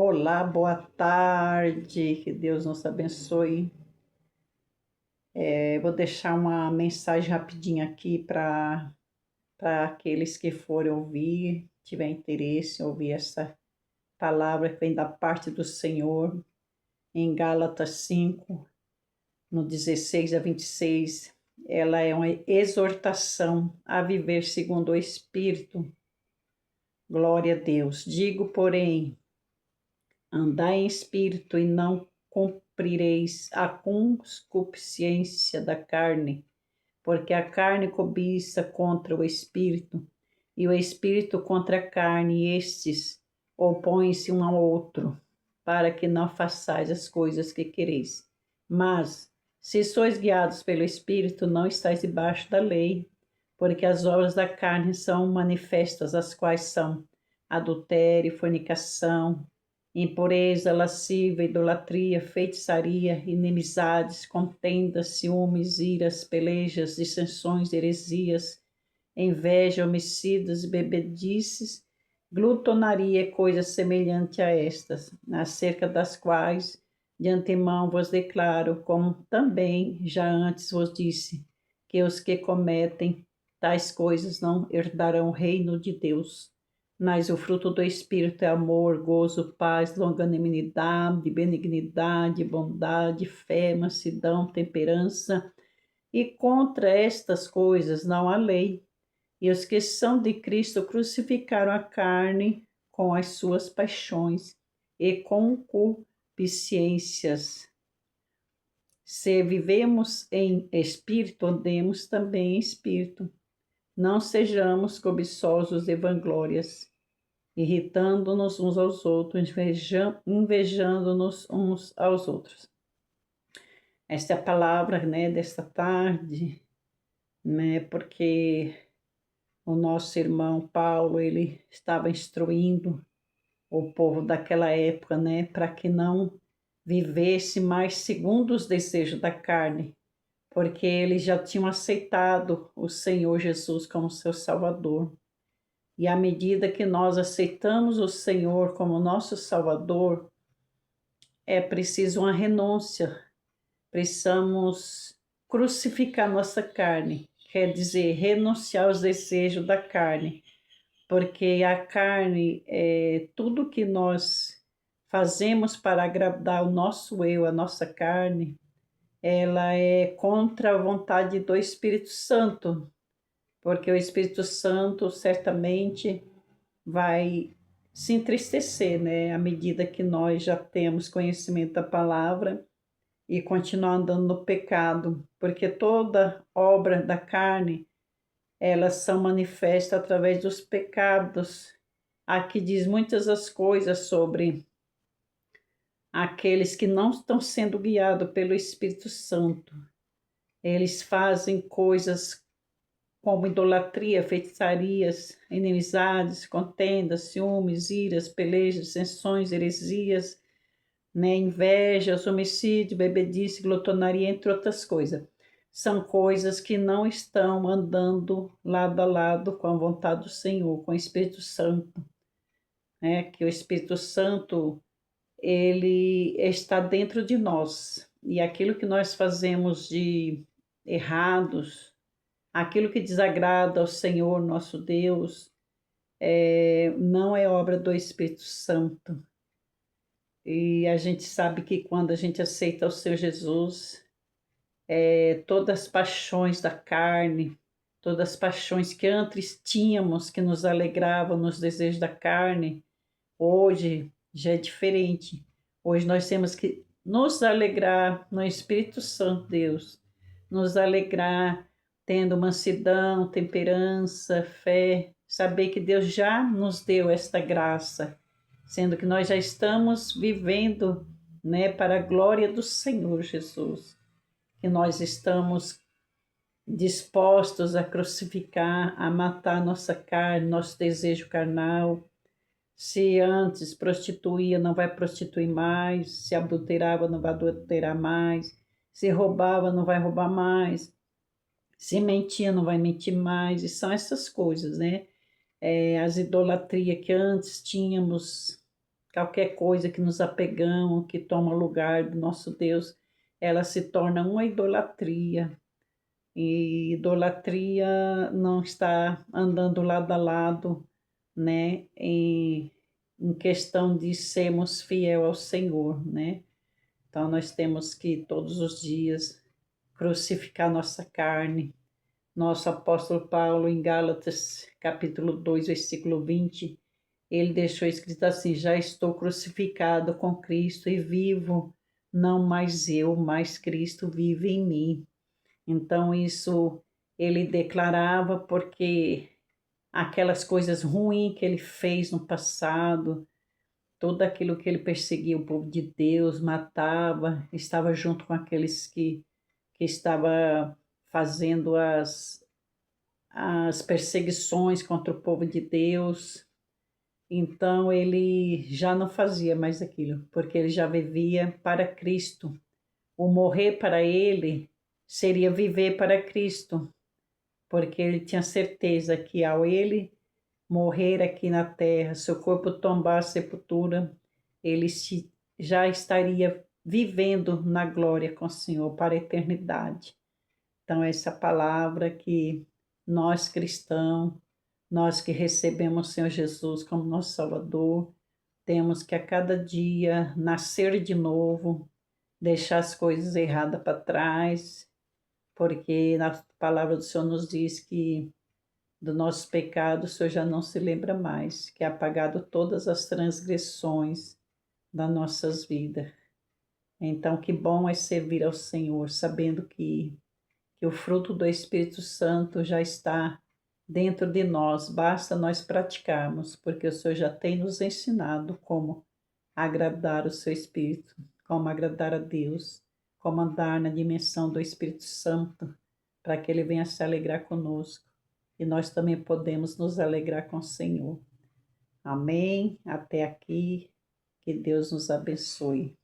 Olá, boa tarde, que Deus nos abençoe. Vou deixar uma mensagem rapidinha aqui para aqueles que forem ouvir, tiver interesse em ouvir essa palavra que vem da parte do Senhor, em Gálatas 5, no 16 a 26. Ela é uma exortação a viver segundo o Espírito. Glória a Deus. Digo, porém, andai em espírito e não cumprireis a concupiscência da carne, porque a carne cobiça contra o espírito, e o espírito contra a carne, e estes opõem-se um ao outro, para que não façais as coisas que quereis. Mas, se sois guiados pelo espírito, não estáis debaixo da lei, porque as obras da carne são manifestas, as quais são adultério, fornicação, impureza, lascívia, idolatria, feitiçaria, inimizades, contendas, ciúmes, iras, pelejas, dissensões, heresias, inveja, homicidas, bebedices, glutonaria e coisas semelhantes a estas, acerca das quais de antemão vos declaro, como também já antes vos disse, que os que cometem tais coisas não herdarão o reino de Deus. Mas o fruto do Espírito é amor, gozo, paz, longanimidade, benignidade, bondade, fé, mansidão, temperança. E contra estas coisas não há lei. E os que são de Cristo crucificaram a carne com as suas paixões e concupiscências. Se vivemos em espírito, andemos também em espírito. Não sejamos cobiçosos de vanglórias, irritando-nos uns aos outros, invejando-nos uns aos outros. Esta é a palavra, desta tarde, porque o nosso irmão Paulo, ele estava instruindo o povo daquela época, para que não vivesse mais segundo os desejos da carne, porque eles já tinham aceitado o Senhor Jesus como seu Salvador. E à medida que nós aceitamos o Senhor como nosso Salvador, é preciso uma renúncia. Precisamos crucificar nossa carne, quer dizer, renunciar aos desejos da carne, porque a carne é tudo que nós fazemos para agradar o nosso eu, a nossa carne, ela é contra a vontade do Espírito Santo, porque o Espírito Santo certamente vai se entristecer, à medida que nós já temos conhecimento da palavra e continuar andando no pecado, porque toda obra da carne, elas são manifestas através dos pecados. Aqui diz muitas as coisas sobre aqueles que não estão sendo guiados pelo Espírito Santo. Eles fazem coisas como idolatria, feitiçarias, inimizades, contendas, ciúmes, iras, pelejas, dissensões, heresias, invejas, homicídio, bebedice, glutonaria, entre outras coisas. São coisas que não estão andando lado a lado com a vontade do Senhor, com o Espírito Santo. Que o Espírito Santo, ele está dentro de nós. E aquilo que nós fazemos de errados, aquilo que desagrada ao Senhor nosso Deus, não é obra do Espírito Santo. E a gente sabe que quando a gente aceita o Senhor Jesus, todas as paixões da carne, todas as paixões que antes tínhamos, que nos alegravam nos desejos da carne, hoje já é diferente. Hoje nós temos que nos alegrar no Espírito Santo, Deus, nos alegrar tendo mansidão, temperança, fé, saber que Deus já nos deu esta graça, sendo que nós já estamos vivendo, para a glória do Senhor Jesus, que nós estamos dispostos a crucificar, a matar nossa carne, nosso desejo carnal. Se antes prostituía, não vai prostituir mais. Se adulterava, não vai adulterar mais. Se roubava, não vai roubar mais. Se mentia, não vai mentir mais. E são essas coisas, as idolatrias que antes tínhamos, qualquer coisa que nos apegamos, que toma lugar do nosso Deus, ela se torna uma idolatria. E idolatria não está andando lado a lado, né, em questão de sermos fiel ao Senhor, né? Então nós temos que todos os dias crucificar nossa carne. Nosso apóstolo Paulo, em Gálatas, capítulo 2, versículo 20, ele deixou escrito assim: já estou crucificado com Cristo e vivo, não mais eu, mas Cristo vive em mim. Então isso ele declarava porque aquelas coisas ruins que ele fez no passado, tudo aquilo que ele perseguia o povo de Deus, matava, estava junto com aqueles que estava fazendo as perseguições contra o povo de Deus. Então ele já não fazia mais aquilo, porque ele já vivia para Cristo. O morrer para ele seria viver para Cristo, porque ele tinha certeza que ao ele morrer aqui na terra, seu corpo tombar a sepultura, ele já estaria vivendo na glória com o Senhor para a eternidade. Então, essa palavra que nós cristãos, nós que recebemos o Senhor Jesus como nosso Salvador, temos que a cada dia nascer de novo, deixar as coisas erradas para trás, porque na palavra do Senhor nos diz que do nosso pecado o Senhor já não se lembra mais, que é apagado todas as transgressões das nossas vidas. Então, que bom é servir ao Senhor, sabendo que o fruto do Espírito Santo já está dentro de nós, basta nós praticarmos, porque o Senhor já tem nos ensinado como agradar o seu Espírito, como agradar a Deus, como andar na dimensão do Espírito Santo, para que Ele venha se alegrar conosco e nós também podemos nos alegrar com o Senhor. Amém? Até aqui, que Deus nos abençoe.